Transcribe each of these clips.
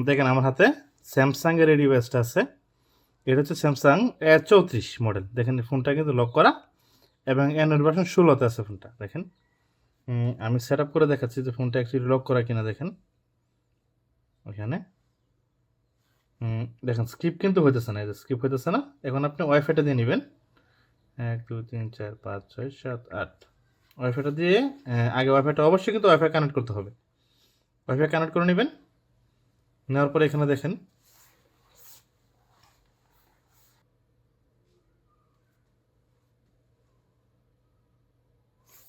দেখেন আমার হাতে স্যামসাংয়ের এই ডিভাইসটা আছে। এটা হচ্ছে স্যামসাং A34 মডেল। দেখেন ফোনটা কিন্তু লক করা এবং অ্যান্ড্রয়েড ভার্সন 16তে আছে ফোনটা। দেখেন আমি সেট আপ করে দেখাচ্ছি যে ফোনটা অ্যাকচুয়ালি লক করা কিনা। দেখেন ওইখানে দেখেন স্কিপ কিন্তু হইতেছে না, এই যে স্কিপ হইতেছে না। এখন আপনি ওয়াইফাইটা দিয়ে নেবেন 1 2 3 4 5 6 7 8 ওয়াইফাইটা দিয়ে আগে ওয়াইফাইটা অবশ্যই কিন্তু ওয়াইফাই কানেক্ট করতে হবে। ওয়াইফাই কানেক্ট করে নেবেন। নেওয়ার পরে এখানে দেখেন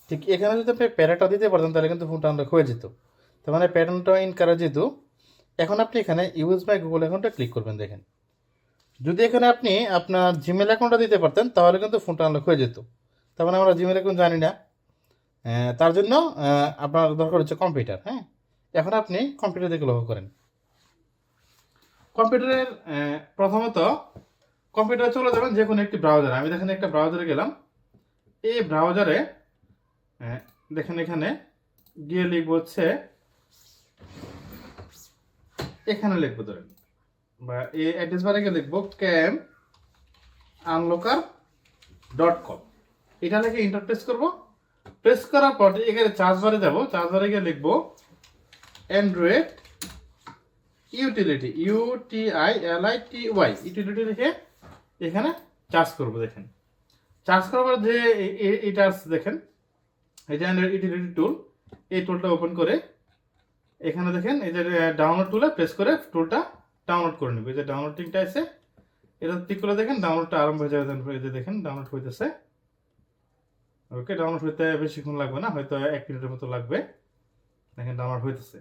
ঠিক এখানে যদি আপনি প্যারাটা দিতে পারতেন তাহলে কিন্তু ফোনটা আনলক হয়ে যেত। তার মানে প্যাটার্নটা ইন করা যেত। এখন আপনি এখানে ইউজ মাই গুগল অ্যাকাউন্টটা ক্লিক করবেন। দেখেন যদি এখানে আপনি আপনার জিমেল অ্যাকাউন্টটা দিতে পারতেন তাহলে কিন্তু ফোনটা আনলক হয়ে যেত। তার মানে আমরা জিমেল অ্যাকাউন্ট জানি না, তার জন্য আপনার দরকার হচ্ছে কম্পিউটার। হ্যাঁ, এখন আপনি কম্পিউটার দিকে লক্ষ্য করেন। কম্পিউটারের প্রথমত কম্পিউটারে চলে যাবেন যে কোনো একটি ব্রাউজার। আমি দেখেন একটা ব্রাউজারে গেলাম। এই ব্রাউজারে দেখেন এখানে গিয়ে লিখবো হচ্ছে, এখানে লিখবো ধরেন বা এই অ্যাড্রেস বারে গিয়ে লিখবো camunlocker.com। এটা লিখে ইন্টার প্রেস করবো। প্রেস করার পর এখানে চার্জ বারে যাবো। চার্জ বারে গিয়ে লিখবো অ্যান্ড্রয়েড ইউটিলিটি, UTILITY ইউটিলিটি লিখে এখানে চার্জ করবো। দেখেন চার্জ করার পর যে এটা দেখেন এই যে অ্যান্ড্রয়েড ইউটিলিটি টুল, এই টুলটা ওপেন করে এখানে দেখেন এই যে ডাউনলোড টুলে প্রেস করে টুলটা ডাউনলোড করে নেবে। এই যে ডাউনলোডিংটা আছে, এটা ক্লিক করে দেখেন ডাউনলোডটা আরম্ভ হয়ে যাবে। এই যে দেখেন ডাউনলোড হইতেছে। ওকে, ডাউনলোড হইতে বেশিক্ষণ লাগবে না, হয়তো 1 মিনিটের মতো লাগবে। দেখেন ডাউনলোড হইতেছে।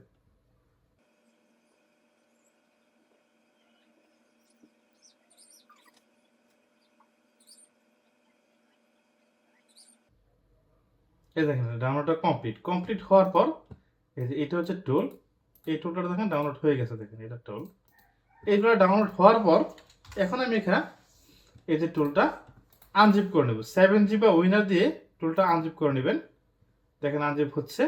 এই দেখেন ডাউনলোডটা কমপ্লিট হওয়ার পর এই যে এটা হচ্ছে টুল, এই টুলটা দেখেন ডাউনলোড হয়ে গেছে। দেখেন এটা টুল। এইগুলো ডাউনলোড হওয়ার পর এখন আমি এখানে এই যে টুলটা আনজিপ করে নেব। 7G বা উইনার দিয়ে টুলটা আনজিপ করে নেবেন। দেখেন আনজিপ হচ্ছে।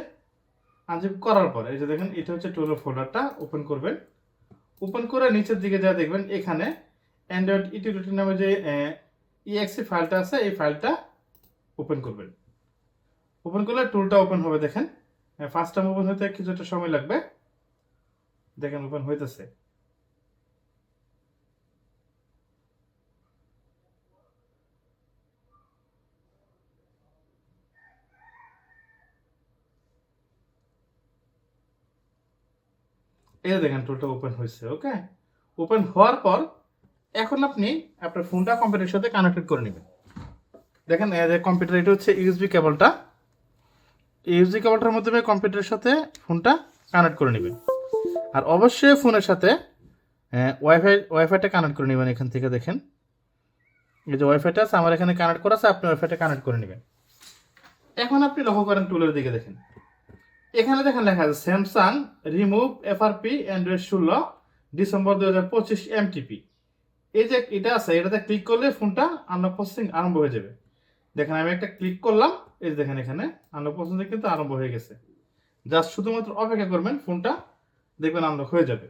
আনজিপ করার পর এই যে দেখেন এটা হচ্ছে টুলের ফোল্ডারটা ওপেন করবেন। ওপেন করে নিচের দিকে যা দেখবেন এখানে অ্যান্ড্রয়েড ইউটিলিটি নামে যে EXE ফাইলটা আছে, এই ফাইলটা ওপেন করবেন। ওপেন করলে টুলটা ওপেন হবে। দেখেন ফার্স্ট টাইম ওপেন হতে কিছুটা সময় লাগবে। দেখেন ওপেন হইতেছে। এই দেখেন টুলটা ওপেন হয়েছে। ওকে, ওপেন হওয়ার পর এখন আপনি আপনার ফোনটা কম্পিউটারের সাথে কানেক্টেড করে নেবেন। দেখেন কম্পিউটার এটা হচ্ছে ইউএসবি কেবলটা। ইউএসবি কেবলটার মাধ্যমে কম্পিউটারের সাথে ফোনটা কানেক্ট করে নেবেন। আর অবশ্যই ফোনের সাথে ওয়াইফাইটা কানেক্ট করে নেবেন। এখান থেকে দেখেন এই যে ওয়াইফাইটা আছে আমার এখানে কানেক্ট করা আছে, আপনি ওয়াইফাইটা কানেক্ট করে নেবেন। এখন আপনি লক্ষ্য করেন টুলের দিকে। দেখেন এখানে দেখেন লেখা আছে Samsung remove FRP Android 16 December 2025 MTP। এই যে এটা আছে, এটাতে ক্লিক করলে ফোনটা আনলক প্রসেসিং আরম্ভ হয়ে যাবে। দেখেন আমি একটা ক্লিক করলাম, এই যে দেখেন এখানে আনলক প্রসেসিং কিন্তু আরম্ভ হয়ে গেছে। জাস্ট শুধুমাত্র অপেক্ষা করবেন, ফোনটা দেখবেন আনলক হয়ে যাবে।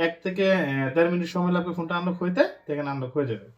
1 থেকে 1.5 মিনিট সময় লাগবে ফোনটা আনলক হইতে। দেখেন আনলক হয়ে যাবে।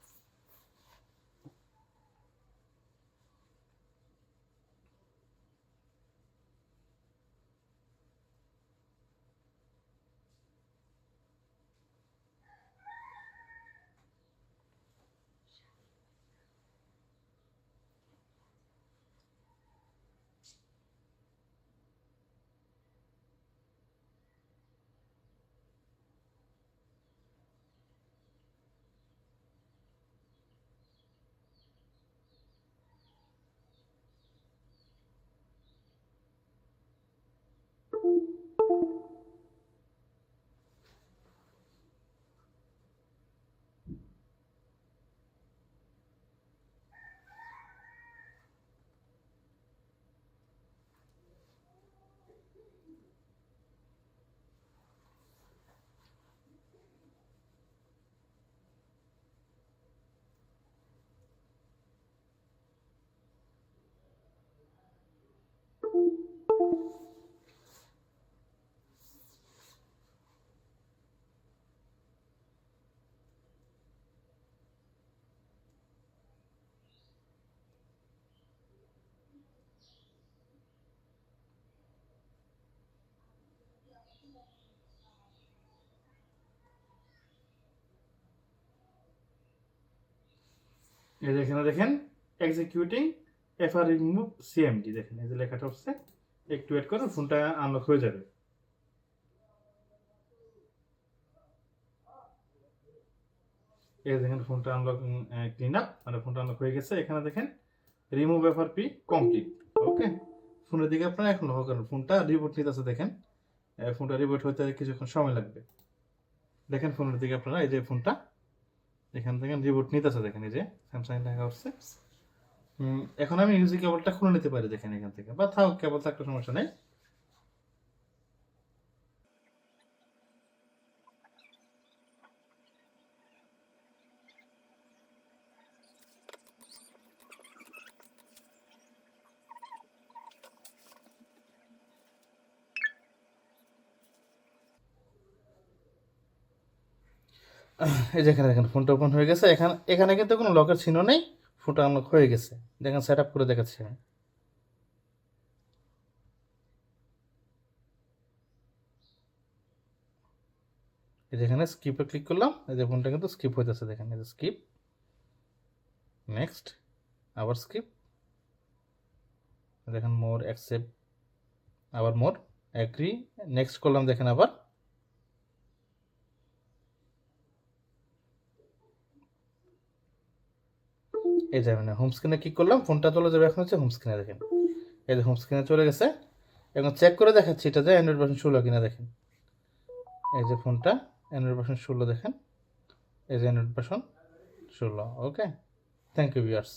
এই যে এখানে দেখেন এক্সিকিউটিং এফআর রিমুভ সিএমডি, দেখেন এই যে লেখাটা হচ্ছে, একটু ওয়েট করুন, ফোনটা আনলক হয়ে যাবে। এই দেখেন ফোনটা আনলক, ক্লিন আপ, মানে ফোনটা আনলক হয়ে গেছে। এখানে দেখেন রিমুভ এফআরপি কমপ্লিট। ওকে, ফোনের দিকে আপনারা এখন লক্ষ্য করেন, ফোনটা রিবুট নিতেছে, দেখেন ফোনটা রিবুট হতে কিছুক্ষণ সময় লাগবে। দেখেন ফোনের দিকে আপনারা, এই যে ফোনটা এখান থেকে রিবুট নিতেছে, দেখেন এই যে স্যামসাং লেখা হচ্ছে। এখন আমি ইউজি কেবলটা খুলে নিতে পারি, দেখেন এখান থেকে, বা থাক কেবল থাকলে সমস্যা নেই। এই যে এখানে দেখেন ফোনটা ওপেন হয়ে গেছে। এখানে এখানে কিন্তু কোনো লকের চিহ্ন নেই, ফোনটা আনলক হয়ে গেছে। দেখেন সেট আপ করে দেখাচ্ছি আমি। এই যে এখানে স্কিপে ক্লিক করলাম, এই যে ফোনটা কিন্তু স্কিপ হইতেছে, দেখেন এই যে স্কিপ, নেক্সট, আবার স্কিপ, দেখেন মোর, অ্যাকসেপ্ট, আবার মোর, অ্যাগ্রি, নেক্সট করলাম, দেখেন আবার। এই যে মানে হোম স্ক্রিনে ক্লিক করলাম, ফোনটা চলে যাবে এখন হচ্ছে হোম স্ক্রিনে, দেখেন এই যে হোম স্ক্রিনে চলে গেছে। এখন চেক করে দেখাচ্ছি এটা যে অ্যান্ড্রয়েড ভার্সন 16 কিনা, দেখেন এই যে ফোনটা অ্যান্ড্রয়েড ভার্সন 16, দেখেন এই যে Android version 16। Okay, thank you viewers.